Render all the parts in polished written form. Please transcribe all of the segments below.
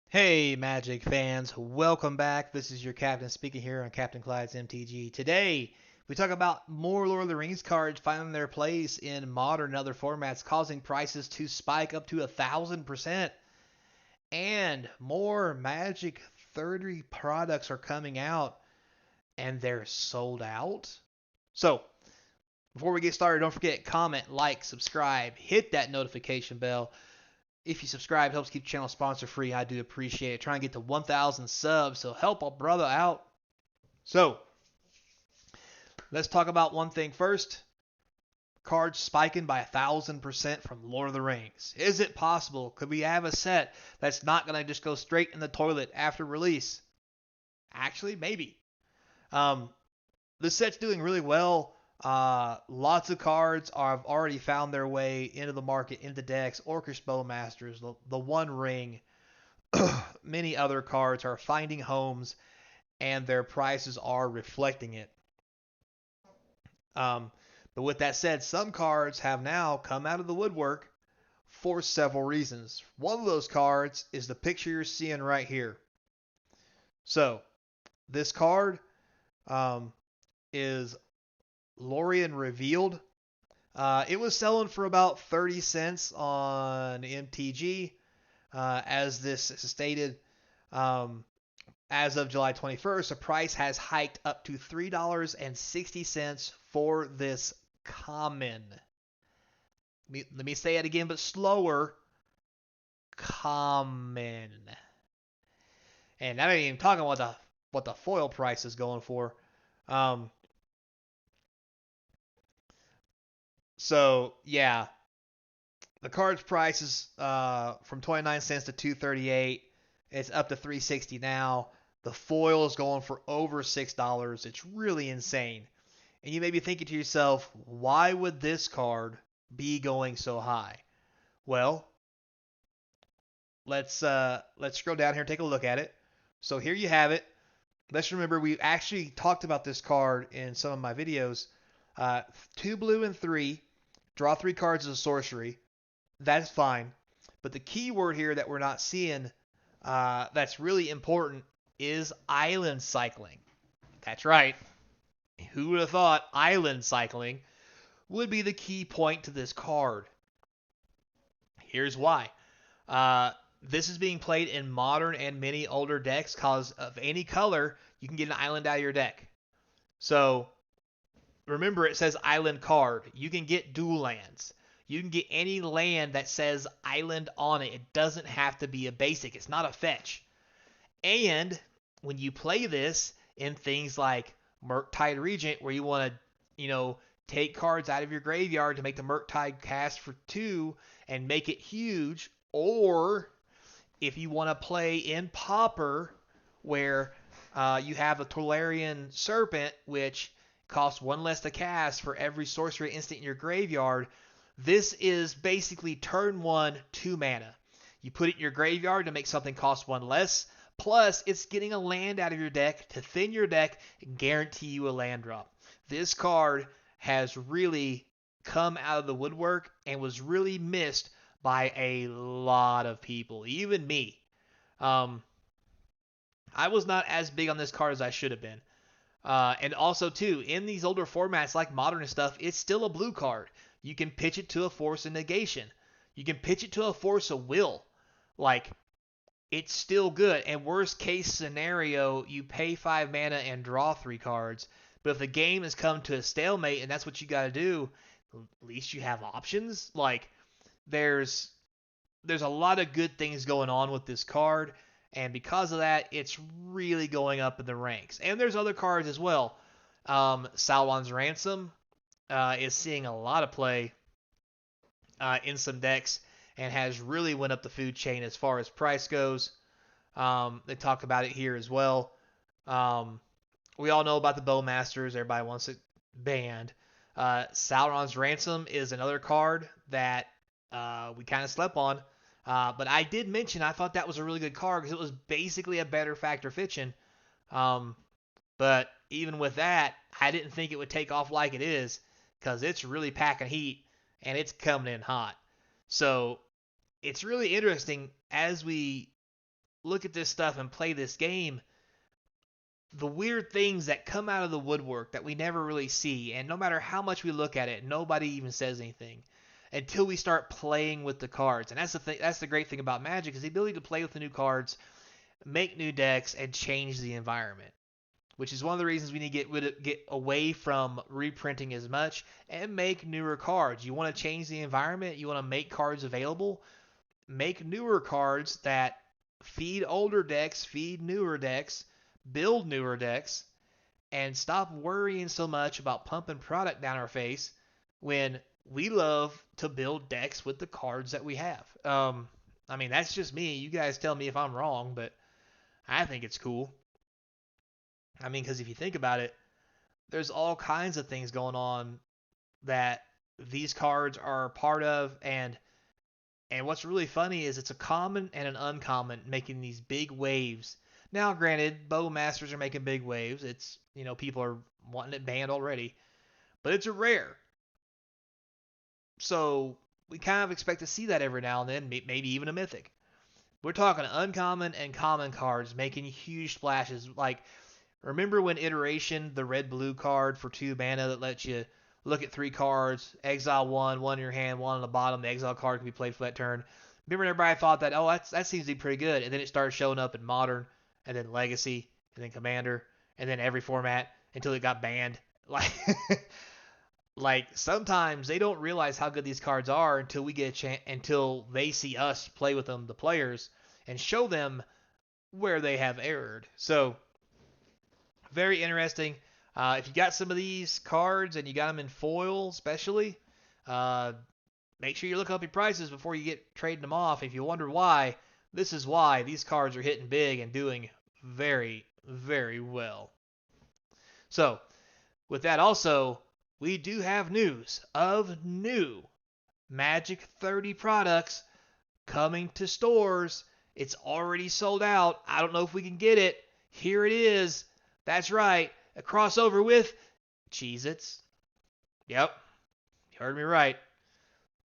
Hey, Magic fans, welcome back. This is your captain speaking here on Captain Clyde's MTG. Today, we talk about more Lord of the Rings cards finding their place in modern and other formats, causing prices to spike up to 1,000%. And more Magic 30 products are coming out, and they're sold out. So, before we get started, don't forget, comment, like, subscribe, hit that notification bell. If you subscribe, it helps keep the channel sponsor free. I do appreciate it. Try and get to 1,000 subs, so help a brother out. So, let's talk about one thing first. Cards spiking by 1,000% from Lord of the Rings. Is it possible? Could we have a set that's not going to just go straight in the toilet after release? Actually, maybe. Um, the set's doing really well. Lots of cards have already found their way into the market, into decks. Orcish Bowmasters, the One Ring, many other cards are finding homes and their prices are reflecting it. Um, but with that said, some cards have now come out of the woodwork for several reasons. One of those cards is the picture you're seeing right here. So, this card um, is Lorien Revealed. It was selling for about 30 cents on MTG. As this is stated, as of July 21st, the price has hiked up to $3.60 for this common. Let me say it again, but slower. Common. And I ain't even talking about what the foil price is going for. Um, so yeah, the card's price is from 29 cents to 238. It's up to 360 now. The foil is going for over $6. It's really insane. And you may be thinking to yourself, why would this card be going so high? Well, let's scroll down here and take a look at it. So here you have it. Let's remember we actually talked about this card in some of my videos. 2 blue and 3, draw 3 cards as a sorcery. That's fine. But the key word here that we're not seeing that's really important is island cycling. That's right. Who would have thought island cycling would be the key point to this card? Here's why. Uh, this is being played in modern and many older decks because of any color, you can get an island out of your deck. So remember, it says island card. You can get dual lands. You can get any land that says island on it. It doesn't have to be a basic. It's not a fetch. And when you play this in things like Murktide Regent, where you want to, take cards out of your graveyard to make the Murktide cast for 2 and make it huge, or if you want to play in Pauper, where you have a Tolarian Serpent, which costs 1 less to cast for every sorcery instant in your graveyard, this is basically turn 1 2 mana. You put it in your graveyard to make something cost 1 less. Plus, it's getting a land out of your deck to thin your deck and guarantee you a land drop. This card has really come out of the woodwork and was really missed by a lot of people, even me. Um, I was not as big on this card as I should have been. And also, too, in these older formats like Modern and stuff, it's still a blue card. You can pitch it to a Force of Negation. You can pitch it to a Force of Will. Like, it's still good. And worst case scenario, you pay 5 mana and draw 3 cards. But if the game has come to a stalemate and that's what you got to do, at least you have options. Like, there's a lot of good things going on with this card, and because of that, it's really going up in the ranks. And there's other cards as well. Sauron's Ransom is seeing a lot of play in some decks and has really went up the food chain as far as price goes. They talk about it here as well. We all know about the Bowmasters. Everybody wants it banned. Sauron's Ransom is another card that we kind of slept on. But I did mention I thought that was a really good card because it was basically a better Factor Fiction. But even with that, I didn't think it would take off like it is because it's really packing heat and it's coming in hot. So it's really interesting as we look at this stuff and play this game, the weird things that come out of the woodwork that we never really see, and no matter how much we look at it, nobody even says anything until we start playing with the cards. And that's the thing, that's the great thing about Magic, is the ability to play with the new cards, make new decks, and change the environment. Which is one of the reasons we need to get away from reprinting as much and make newer cards. You want to change the environment, you want to make cards available, make newer cards that feed older decks, feed newer decks, build newer decks, and stop worrying so much about pumping product down our face when we love to build decks with the cards that we have. I mean, that's just me. You guys tell me if I'm wrong, but I think it's cool. I mean, because if you think about it, there's all kinds of things going on that these cards are part of, and what's really funny is it's a common and an uncommon making these big waves. Now, granted, Bowmasters are making big waves. It's, people are wanting it banned already, but it's a rare. So we kind of expect to see that every now and then, maybe even a mythic. We're talking uncommon and common cards making huge splashes. Like, remember when Iteration, the red-blue card for 2 mana that lets you look at 3 cards, exile 1 in your hand, 1 on the bottom, the exile card can be played for that turn. Remember everybody thought that, that seems to be pretty good, and then it started showing up in Modern, and then Legacy, and then Commander, and then every format until it got banned. Like sometimes they don't realize how good these cards are until we get a chance, until they see us play with them, the players, and show them where they have erred. So very interesting. If you got some of these cards and you got them in foil, especially, make sure you look up your prices before you get trading them off. If you wonder why, this is why these cards are hitting big and doing very, very well. So, with that also, we do have news of new Magic 30 products coming to stores. It's already sold out. I don't know if we can get it. Here it is. That's right. A crossover with Cheez-Its. Yep. You heard me right.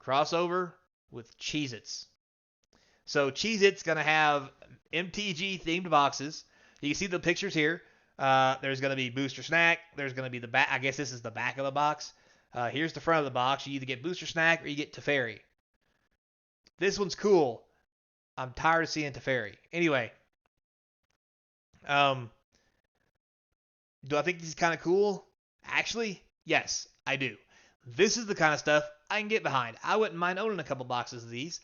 Crossover with Cheez-Its. So Cheez-Its going to have MTG themed boxes. You can see the pictures here. There's going to be Booster Snack. There's going to be the back. I guess this is the back of the box. Here's the front of the box. You either get Booster Snack or you get Teferi. This one's cool. I'm tired of seeing Teferi. Anyway. Do I think this is kind of cool? Actually, yes, I do. This is the kind of stuff I can get behind. I wouldn't mind owning a couple boxes of these.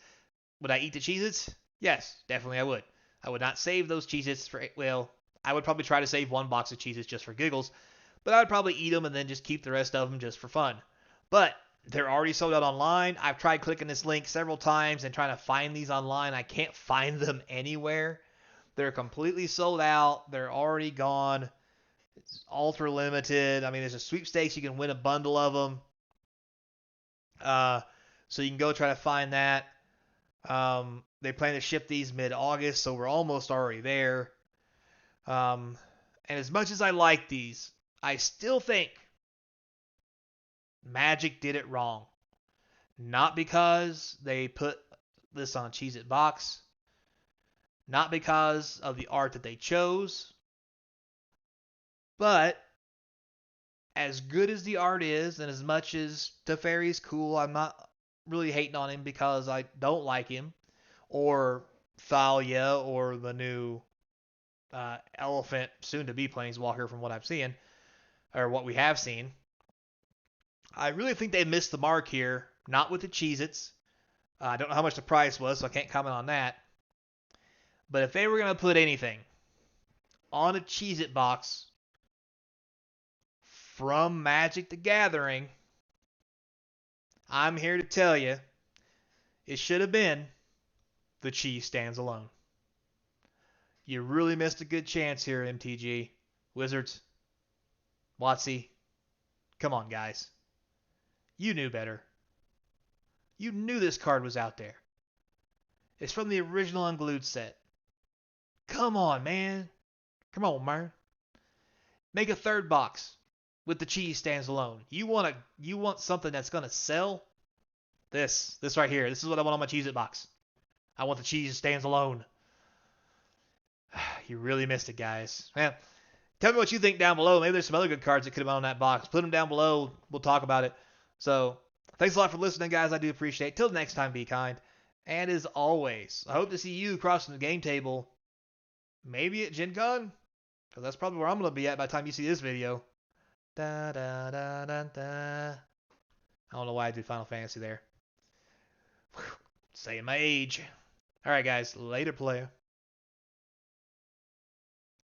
Would I eat the Cheez-Its? Yes, definitely I would. I would not save those Cheez-Its for, well, I would probably try to save one box of Cheez-Its just for giggles, but I would probably eat them and then just keep the rest of them just for fun. But they're already sold out online. I've tried clicking this link several times and trying to find these online. I can't find them anywhere. They're completely sold out. They're already gone. It's ultra limited. I mean, there's a sweepstakes. You can win a bundle of them. So you can go try to find that. They plan to ship these mid-August, so we're almost already there. And as much as I like these, I still think Magic did it wrong. Not because they put this on Cheez-It box. Not because of the art that they chose. But as good as the art is, and as much as Teferi's cool, I'm not really hating on him because I don't like him, or Thalia, or the new Elephant, soon-to-be Planeswalker from what I'm seeing, or what we have seen. I really think they missed the mark here, not with the Cheez-Its. I don't know how much the price was, so I can't comment on that. But if they were going to put anything on a Cheez-It box from Magic the Gathering, I'm here to tell you, it should have been the Cheese Stands Alone. You really missed a good chance here, MTG. Wizards. WotC. Come on, guys. You knew better. You knew this card was out there. It's from the original Unglued set. Come on, man. Come on, man. Make a third box with the Cheese Stands Alone. You want something that's gonna sell? This right here. This is what I want on my Cheez-It box. I want the Cheese Stands Alone. you really missed it, guys. Man, tell me what you think down below. Maybe there's some other good cards that could have been on that box. Put them down below. We'll talk about it. So, thanks a lot for listening, guys. I do appreciate it. Till next time, be kind. And as always, I hope to see you crossing the game table. Maybe at Gen Con. Because that's probably where I'm going to be at by the time you see this video. Da, da, da, da, da. I don't know why I did Final Fantasy there. Whew, saying my age. Alright, guys. Later, player.